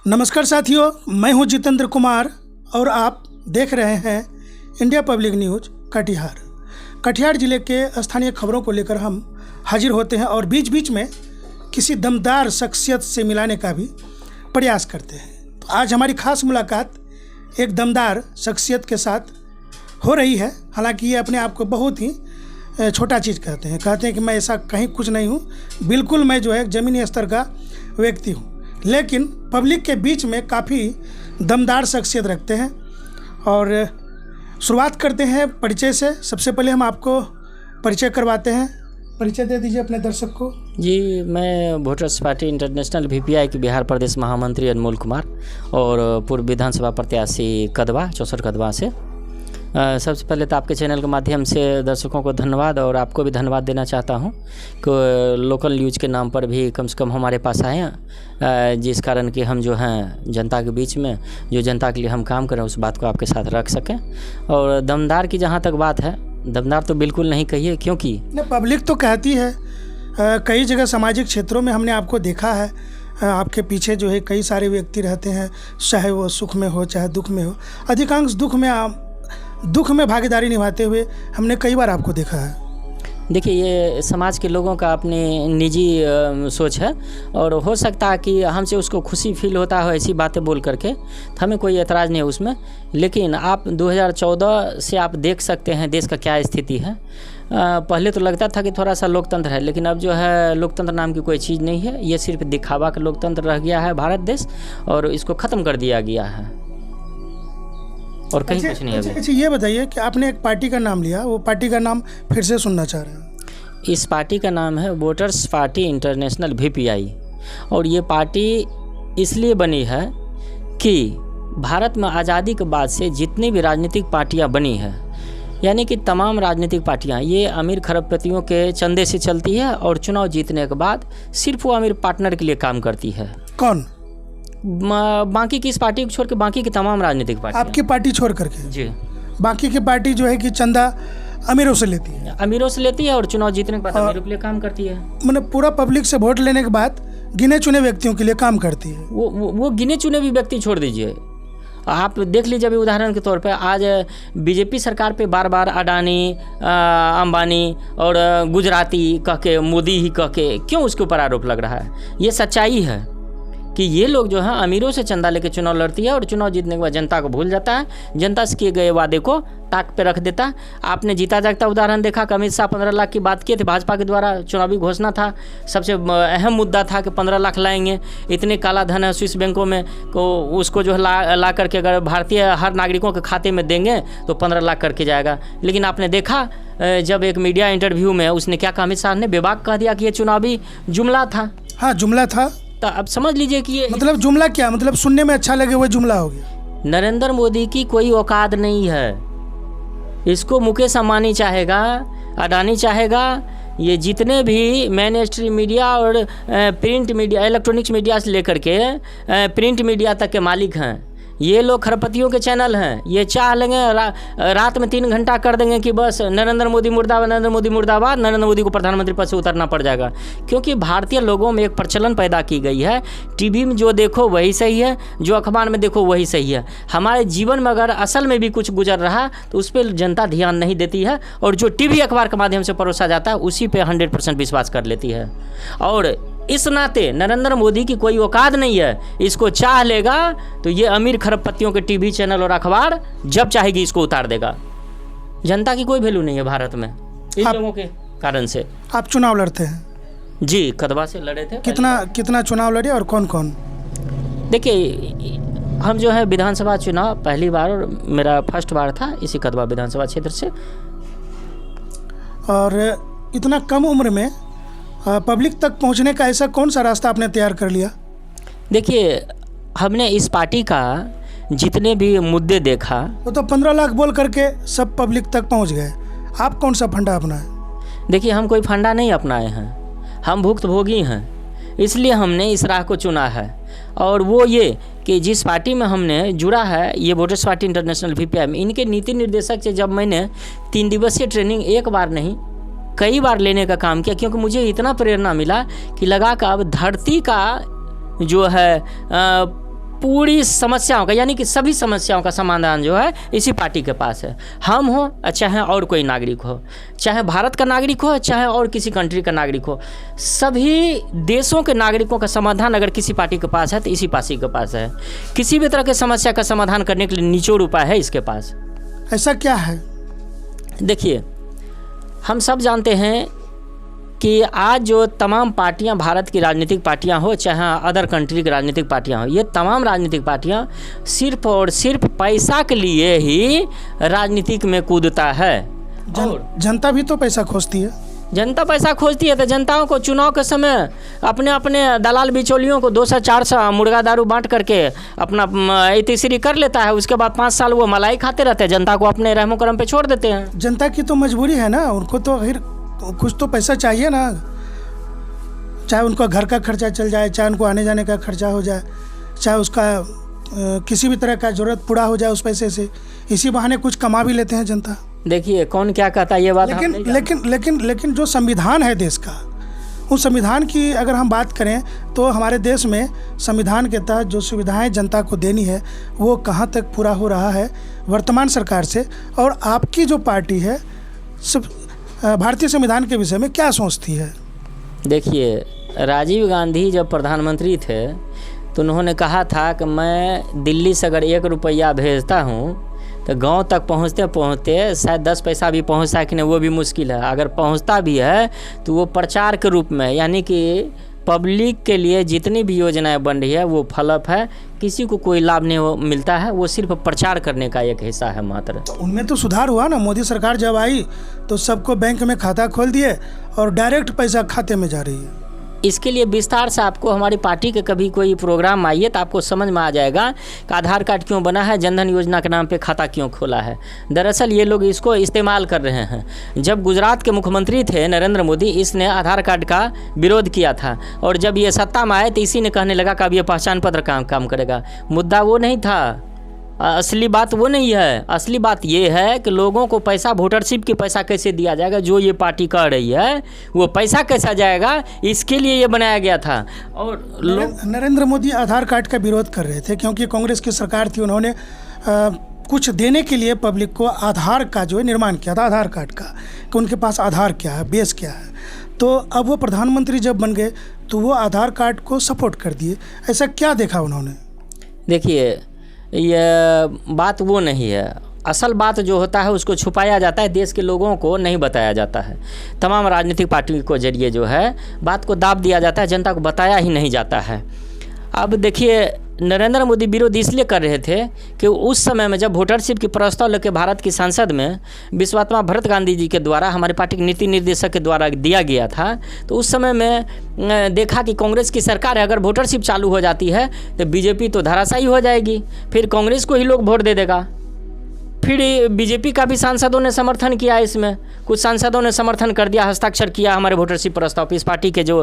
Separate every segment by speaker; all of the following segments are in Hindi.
Speaker 1: नमस्कार साथियों, मैं हूं जितेंद्र कुमार और आप देख रहे हैं India public news Katihar. Katihar जिले के स्थानीय खबरों को लेकर हम हाजिर होते हैं और बीच बीच में किसी दमदार शख्सियत से मिलाने का भी प्रयास करते हैं। तो आज हमारी खास मुलाकात एक दमदार शख्सियत के साथ हो रही है। हालांकि ये अपने आप को बहुत ही छोटा चीज़ कहते हैं कि मैं ऐसा कहीं कुछ नहीं हूँ, बिल्कुल मैं जो है ज़मीनी स्तर का व्यक्ति हूँ, लेकिन पब्लिक के बीच में काफ़ी दमदार शख्सियत रखते हैं। और शुरुआत करते हैं परिचय से। सबसे पहले हम आपको परिचय करवाते हैं, परिचय दे दीजिए अपने दर्शक को।
Speaker 2: जी, मैं वोटर्स पार्टी इंटरनेशनल VPI के बिहार प्रदेश महामंत्री अनमोल कुमार और पूर्व विधानसभा प्रत्याशी कदवा 64 कदवा से। सबसे पहले तो आपके चैनल के माध्यम से दर्शकों को धन्यवाद और आपको भी धन्यवाद देना चाहता हूं कि लोकल न्यूज़ के नाम पर भी कम से कम हमारे पास आए हैं, जिस कारण कि हम जो हैं जनता के बीच में जो जनता के लिए हम काम करें उस बात को आपके साथ रख सकें। और दमदार की जहां तक बात है, दमदार तो बिल्कुल नहीं कहिए, क्योंकि
Speaker 1: पब्लिक तो कहती है, कई जगह सामाजिक क्षेत्रों में हमने आपको देखा है, आपके पीछे जो है कई सारे व्यक्ति रहते हैं, चाहे वो सुख में हो चाहे दुख में हो। अधिकांश दुख में भागीदारी निभाते हुए हमने कई बार आपको देखा है।
Speaker 2: देखिए, ये समाज के लोगों का अपनी निजी सोच है और हो सकता है कि हमसे उसको खुशी फील होता हो ऐसी बातें बोल करके, तो हमें कोई एतराज़ नहीं है उसमें। लेकिन आप 2014 से आप देख सकते हैं देश का क्या स्थिति है। पहले तो लगता था कि थोड़ा सा लोकतंत्र है, लेकिन अब जो है लोकतंत्र नाम की कोई चीज़ नहीं है। ये सिर्फ दिखावा का लोकतंत्र रह गया है भारत देश, और इसको ख़त्म कर दिया गया है और कहीं कुछ नहीं है।
Speaker 1: अच्छा, ये बताइए कि आपने एक पार्टी का नाम लिया, वो पार्टी का नाम फिर से सुनना चाह रहे हैं।
Speaker 2: इस पार्टी का नाम है वोटर्स पार्टी इंटरनेशनल VPI, और ये पार्टी इसलिए बनी है कि भारत में आज़ादी के बाद से जितनी भी राजनीतिक पार्टियां बनी हैं, यानी कि तमाम राजनीतिक पार्टियां, ये अमीर खरबपतियों के चंदे से चलती है और चुनाव जीतने के बाद सिर्फ वो अमीर पार्टनर के लिए काम करती है।
Speaker 1: कौन?
Speaker 2: बाकी की इस पार्टी को छोड़ के बाकी की तमाम राजनीतिक पार्टी।
Speaker 1: आपकी पार्टी छोड़ करके?
Speaker 2: जी।
Speaker 1: बाकी की पार्टी जो है कि चंदा अमीरों से लेती है,
Speaker 2: और चुनाव जीतने के बाद अमीरों के लिए काम करती है।
Speaker 1: मतलब पूरा पब्लिक से वोट लेने के बाद गिने चुने व्यक्तियों के लिए काम करती है।
Speaker 2: वो गिने चुने भी व्यक्ति छोड़ दीजिए, आप देख लीजिए। अभी उदाहरण के तौर पे आज बीजेपी सरकार पे बार बार अडानी, अंबानी और गुजराती कह के, मोदी ही कह के क्यों उसके ऊपर आरोप लग रहा है? ये सच्चाई है कि ये लोग जो है अमीरों से चंदा लेके चुनाव लड़ती है और चुनाव जीतने के बाद जनता को भूल जाता है, जनता से किए गए वादे को ताक पे रख देता है। आपने जीता जागता उदाहरण देखा कि अमित शाह 15 लाख की बात किए थे, भाजपा के द्वारा चुनावी घोषणा था, सबसे अहम मुद्दा था कि 15 लाख लाएंगे। इतने काला धन है स्विस बैंकों में को उसको जो है ला करके अगर भारतीय हर नागरिकों के खाते में देंगे तो 15 लाख करके जाएगा। लेकिन आपने देखा जब एक मीडिया इंटरव्यू में उसने क्या कहा, अमित शाह ने बेबाक कह दिया कि ये चुनावी जुमला था।
Speaker 1: हाँ, जुमला था।
Speaker 2: तो अब समझ लीजिए कि ये
Speaker 1: मतलब जुमला क्या, मतलब सुनने में अच्छा लगे वो जुमला हो गया।
Speaker 2: नरेंद्र मोदी की कोई औकात नहीं है। इसको मुकेश अंबानी चाहेगा, अडानी चाहेगा, ये जितने भी मेन स्ट्रीम मीडिया और प्रिंट मीडिया, इलेक्ट्रॉनिक्स मीडिया से लेकर के प्रिंट मीडिया तक के मालिक हैं, ये लोग खरपतियों के चैनल हैं। ये चाह लेंगे रात में 3 घंटा कर देंगे कि बस नरेंद्र मोदी मुर्दाबाद, नरेंद्र मोदी मुर्दाबाद, नरेंद्र मोदी को प्रधानमंत्री पद से उतरना पड़ जाएगा। क्योंकि भारतीय लोगों में एक प्रचलन पैदा की गई है, टीवी में जो देखो वही सही है, जो अखबार में देखो वही सही है। हमारे जीवन में अगर असल में भी कुछ गुजर रहा तो उस पर जनता ध्यान नहीं देती है, और जो टीवी अखबार के माध्यम से परोसा जाता है उसी पर 100% विश्वास कर लेती है। और इस नाते नरेंद्र मोदी की कोई औकात नहीं है, इसको चाह लेगा तो ये अमीर खरबपतियों के टीवी चैनल और अखबार जब चाहेगी इसको उतार देगा। जनता की कोई वैल्यू नहीं है भारत में इन लोगों के कारण से।
Speaker 1: आप चुनाव लड़ते हैं?
Speaker 2: जी, कदवा से लड़े थे।
Speaker 1: कितना चुनाव लड़े और कौन कौन?
Speaker 2: देखिए, हम जो है विधानसभा चुनाव पहली बार, और मेरा फर्स्ट बार था इसी कदवा विधानसभा क्षेत्र से।
Speaker 1: और इतना कम उम्र में पब्लिक तक पहुंचने का ऐसा कौन सा रास्ता आपने तैयार कर लिया?
Speaker 2: देखिए, हमने इस पार्टी का जितने भी मुद्दे देखा,
Speaker 1: वो तो 15 लाख बोल करके सब पब्लिक तक पहुंच गए। आप कौन सा फंडा अपनाए?
Speaker 2: देखिए, हम कोई फंडा नहीं अपनाए हैं, हम भुक्तभोगी हैं, इसलिए हमने इस राह को चुना है। और वो ये कि जिस पार्टी में हमने जुड़ा है, ये वोटर्स पार्टी इंटरनेशनल VPI में, इनके नीति निर्देशक से जब मैंने 3 दिवसीय ट्रेनिंग एक बार नहीं कई बार लेने का काम किया, क्योंकि मुझे इतना प्रेरणा मिला कि लगा कि अब धरती का जो है पूरी समस्याओं का, यानी कि सभी समस्याओं का समाधान जो है इसी पार्टी के पास है। हम हो चाहे और कोई नागरिक हो, चाहे भारत का नागरिक हो चाहे और किसी कंट्री का नागरिक हो, सभी देशों के नागरिकों का समाधान अगर किसी पार्टी के पास है तो इसी पार्टी के पास है। किसी भी तरह की समस्या का समाधान करने के लिए निचोड़ उपाय है इसके पास।
Speaker 1: ऐसा क्या है?
Speaker 2: देखिए, हम सब जानते हैं कि आज जो तमाम पार्टियां, भारत की राजनीतिक पार्टियां हो चाहे अदर कंट्री की राजनीतिक पार्टियां हो, ये तमाम राजनीतिक पार्टियां सिर्फ और सिर्फ पैसा के लिए ही राजनीतिक में कूदता है।
Speaker 1: जनता भी तो पैसा खोजती है।
Speaker 2: जनता पैसा खोजती है तो जनताओं को चुनाव के समय अपने अपने दलाल बिचौलियों को 200-400 मुर्गा दारू बांट करके अपना इतिश्री कर लेता है। उसके बाद 5 साल वो मलाई खाते रहते हैं, जनता को अपने रहमो करम पे छोड़ देते हैं।
Speaker 1: जनता की तो मजबूरी है ना, उनको तो फिर कुछ तो पैसा चाहिए ना, चाहे उनका घर का खर्चा चल जाए, चाहे उनको आने जाने का खर्चा हो जाए, चाहे उसका किसी भी तरह का ज़रूरत पूरा हो जाए उस पैसे से। इसी बहाने कुछ कमा भी लेते हैं जनता।
Speaker 2: देखिए, कौन क्या कहता है ये बात
Speaker 1: लेकिन जो संविधान है देश का, उस संविधान की अगर हम बात करें तो हमारे देश में संविधान के तहत जो सुविधाएं जनता को देनी है वो कहाँ तक पूरा हो रहा है वर्तमान सरकार से। और आपकी जो पार्टी है भारतीय संविधान के विषय में क्या सोचती है?
Speaker 2: देखिए, राजीव गांधी जब प्रधानमंत्री थे तो उन्होंने कहा था कि मैं दिल्ली से अगर 1 रुपया भेजता हूँ तो गांव तक पहुँचते पहुँचते शायद 10 पैसा भी पहुँचता है कि नहीं वो भी मुश्किल है। अगर पहुँचता भी है तो वो प्रचार के रूप में, यानी कि पब्लिक के लिए जितनी भी योजनाएं बन रही है वो फलप है, किसी को कोई लाभ नहीं मिलता है, वो सिर्फ प्रचार करने का एक हिस्सा है मात्र।
Speaker 1: उनमें तो सुधार हुआ ना, मोदी सरकार जब आई तो सबको बैंक में खाता खोल दिए और डायरेक्ट पैसा खाते में जा रही है।
Speaker 2: इसके लिए विस्तार से आपको हमारी पार्टी के कभी कोई प्रोग्राम आइए तो आपको समझ में आ जाएगा कि आधार कार्ड क्यों बना है, जनधन योजना के नाम पे खाता क्यों खोला है। दरअसल ये लोग इसको इस्तेमाल कर रहे हैं। जब गुजरात के मुख्यमंत्री थे नरेंद्र मोदी, इसने आधार कार्ड का विरोध किया था और जब ये सत्ता में आए तो इसी ने कहने लगा कि अब ये पहचान पत्र काम करेगा। मुद्दा वो नहीं था, असली बात वो नहीं है। असली बात ये है कि लोगों को पैसा, वोटरशिप की पैसा कैसे दिया जाएगा, जो ये पार्टी कर रही है वो पैसा कैसा जाएगा, इसके लिए ये बनाया गया था। और
Speaker 1: नरेंद्र मोदी आधार कार्ड का विरोध कर रहे थे क्योंकि कांग्रेस की सरकार थी, उन्होंने कुछ देने के लिए पब्लिक को आधार का जो है निर्माण किया था, आधार कार्ड का, कि उनके पास आधार क्या है, बेस क्या है। तो अब वो प्रधानमंत्री जब बन गए तो वो आधार कार्ड को सपोर्ट कर दिए। ऐसा क्या देखा उन्होंने?
Speaker 2: देखिए, ये बात वो नहीं है। असल बात जो होता है उसको छुपाया जाता है, देश के लोगों को नहीं बताया जाता है। तमाम राजनीतिक पार्टी को जरिए जो है बात को दाब दिया जाता है, जनता को बताया ही नहीं जाता है। अब देखिए, नरेंद्र मोदी विरोध इसलिए कर रहे थे कि उस समय में जब वोटरशिप की प्रस्ताव लेकर भारत की संसद में विश्वात्मा भरत गांधी जी के द्वारा, हमारे पार्टी के नीति निर्देशक के द्वारा दिया गया था, तो उस समय में देखा कि कांग्रेस की सरकार है, अगर वोटरशिप चालू हो जाती है तो बीजेपी तो धराशायी हो जाएगी, फिर कांग्रेस को ही लोग वोट दे देगा। फिर बीजेपी का भी सांसदों ने समर्थन किया, इसमें कुछ सांसदों ने समर्थन कर दिया, हस्ताक्षर किया हमारे वोटरशिप प्रस्ताव पे। इस पार्टी के जो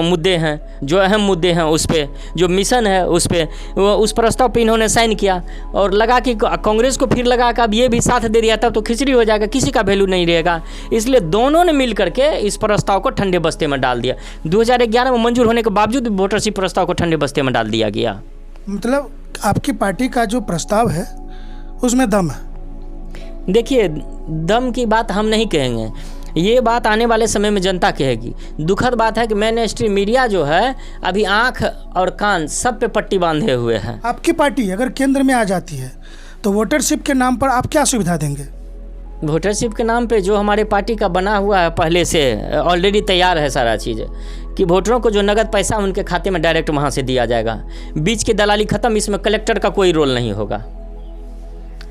Speaker 2: मुद्दे हैं, जो अहम मुद्दे हैं, उस पर जो मिशन है उस पर, उस प्रस्ताव पे इन्होंने साइन किया और लगा कि कांग्रेस को फिर लगा कि अब ये भी साथ दे दिया तब तो खिचड़ी हो जाएगा, किसी का वैल्यू नहीं रहेगा। इसलिए दोनों ने मिल करके इस प्रस्ताव को ठंडे बस्ते में डाल दिया। 2011 में मंजूर होने के बावजूद वोटरशिप प्रस्ताव को ठंडे बस्ते में डाल दिया गया।
Speaker 1: मतलब आपकी पार्टी का जो प्रस्ताव है उसमें दम है?
Speaker 2: देखिए, दम की बात हम नहीं कहेंगे, ये बात आने वाले समय में जनता कहेगी। दुखद बात है कि मेन स्ट्रीम मीडिया जो है अभी आंख और कान सब पे पट्टी बांधे हुए हैं।
Speaker 1: आपकी पार्टी अगर केंद्र में आ जाती है तो वोटरशिप के नाम पर आप क्या सुविधा देंगे?
Speaker 2: वोटरशिप के नाम पे जो हमारे पार्टी का बना हुआ है, पहले से ऑलरेडी तैयार है सारा चीज़, कि वोटरों को जो नगद पैसा उनके खाते में डायरेक्ट वहाँ से दिया जाएगा। बीच की दलाली खत्म, इसमें कलेक्टर का कोई रोल नहीं होगा,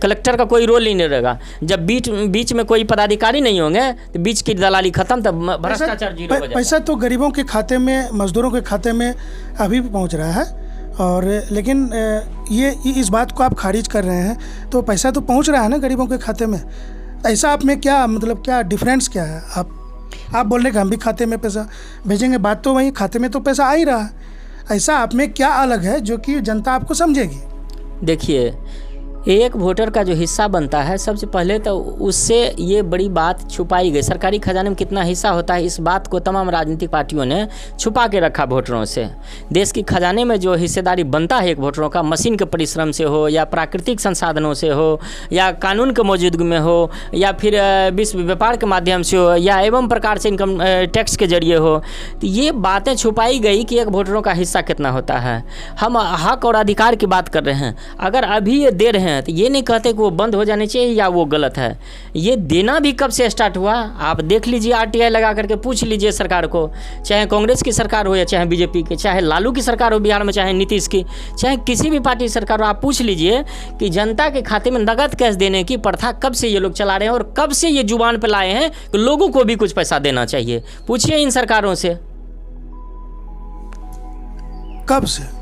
Speaker 2: कलेक्टर का कोई रोल ही नहीं रहेगा। जब बीच में कोई पदाधिकारी नहीं होंगे तो बीच की दलाली खत्म, तब भ्रष्टाचार जीरो हो जाएगा।
Speaker 1: पैसा तो गरीबों के खाते में, मजदूरों के खाते में अभी भी पहुंच रहा है, और लेकिन ये इस बात को आप खारिज कर रहे हैं, तो पैसा तो पहुंच रहा है ना गरीबों के खाते में। ऐसा आप में क्या, मतलब क्या डिफरेंस क्या है? आप बोल रहे हैं कि हम भी खाते में पैसा भेजेंगे, बात तो वही, खाते में तो पैसा आ ही रहा है। ऐसा आप में क्या अलग है जो कि जनता आपको समझेगी?
Speaker 2: देखिए, एक वोटर का जो हिस्सा बनता है, सबसे पहले तो उससे ये बड़ी बात छुपाई गई। सरकारी खजाने में कितना हिस्सा होता है, इस बात को तमाम राजनीतिक पार्टियों ने छुपा के रखा वोटरों से। देश की खजाने में जो हिस्सेदारी बनता है एक वोटरों का, मशीन के परिश्रम से हो या प्राकृतिक संसाधनों से हो या कानून के मौजूदगी में हो या फिर विश्व व्यापार के माध्यम से हो या एवं प्रकार से इनकम टैक्स के जरिए हो, तो ये बातें छुपाई गई कि एक वोटरों का हिस्सा कितना होता है। हम हक और अधिकार की बात कर रहे हैं। अगर अभी ये दे रहे हैं तो ये नहीं कहते कि वो बंद हो जाने चाहिए या वो गलत है। ये देना भी कब से स्टार्ट हुआ आप देख लीजिए, आरटीआई लगा करके पूछ लीजिए सरकार को, चाहे कांग्रेस की सरकार हो या चाहे बीजेपी की, चाहे लालू की सरकार हो बिहार में, चाहे नीतीश की, चाहे किसी भी पार्टी की सरकार हो, आप पूछ लीजिए कि जनता के खाते में नगद कैश देने की प्रथा कब से ये लोग चला रहे हैं और कब से ये जुबान पे लाए हैं कि लोगों को भी कुछ पैसा देना चाहिए। पूछिए इन सरकारों से
Speaker 1: कब से।